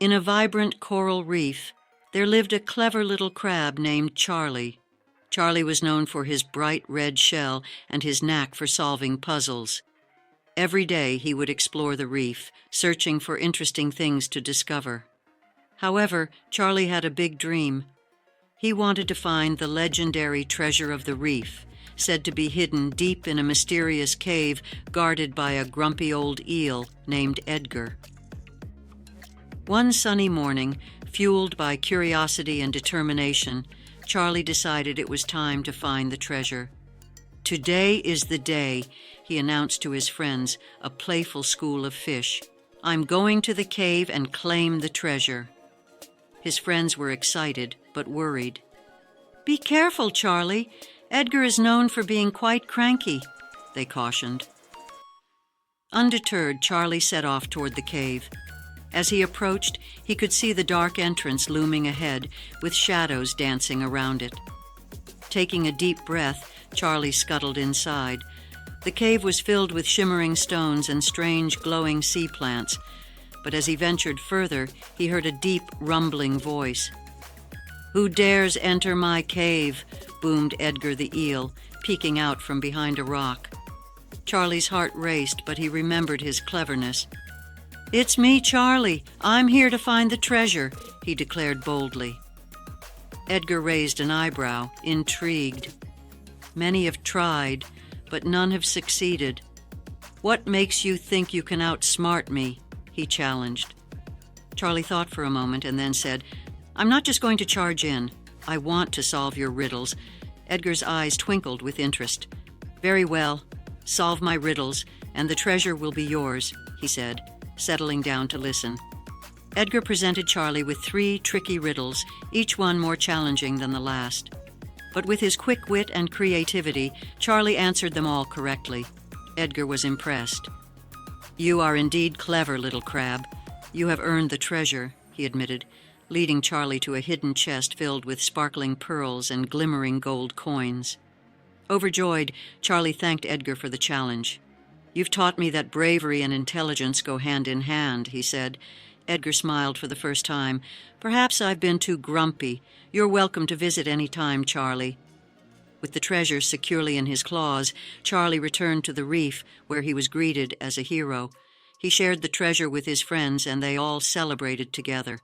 In a vibrant coral reef, there lived a clever little crab named Charlie. Charlie was known for his bright red shell and his knack for solving puzzles. Every day he would explore the reef, searching for interesting things to discover. However, Charlie had a big dream. He wanted to find the legendary treasure of the reef, said to be hidden deep in a mysterious cave guarded by a grumpy old eel named Edgar. One sunny morning, fueled by curiosity and determination, Charlie decided it was time to find the treasure. "Today is the day," he announced to his friends, a playful school of fish. "I'm going to the cave and claim the treasure." His friends were excited, but worried. "Be careful, Charlie. Edgar is known for being quite cranky," they cautioned. Undeterred, Charlie set off toward the cave. As he approached, he could see the dark entrance looming ahead, with shadows dancing around it. Taking a deep breath, Charlie scuttled inside. The cave was filled with shimmering stones and strange glowing sea plants, but as he ventured further, he heard a deep, rumbling voice. "Who dares enter my cave?" boomed Edgar the eel, peeking out from behind a rock. Charlie's heart raced, but he remembered his cleverness. "It's me, Charlie. I'm here to find the treasure," he declared boldly. Edgar raised an eyebrow, intrigued. "Many have tried, but none have succeeded. What makes you think you can outsmart me?" he challenged. Charlie thought for a moment and then said, "I'm not just going to charge in. I want to solve your riddles." Edgar's eyes twinkled with interest. "Very well. Solve my riddles, and the treasure will be yours," he said, settling down to listen. Edgar presented Charlie with 3 tricky riddles, each one more challenging than the last. But with his quick wit and creativity, Charlie answered them all correctly. Edgar was impressed. "You are indeed clever, little crab. You have earned the treasure," he admitted, leading Charlie to a hidden chest filled with sparkling pearls and glimmering gold coins. Overjoyed, Charlie thanked Edgar for the challenge. "You've taught me that bravery and intelligence go hand in hand," he said. Edgar smiled for the first time. "Perhaps I've been too grumpy. You're welcome to visit any time, Charlie." With the treasure securely in his claws, Charlie returned to the reef, where he was greeted as a hero. He shared the treasure with his friends, and they all celebrated together.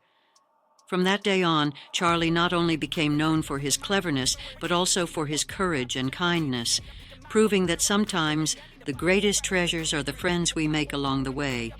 From that day on, Charlie not only became known for his cleverness, but also for his courage and kindness, proving that sometimes the greatest treasures are the friends we make along the way.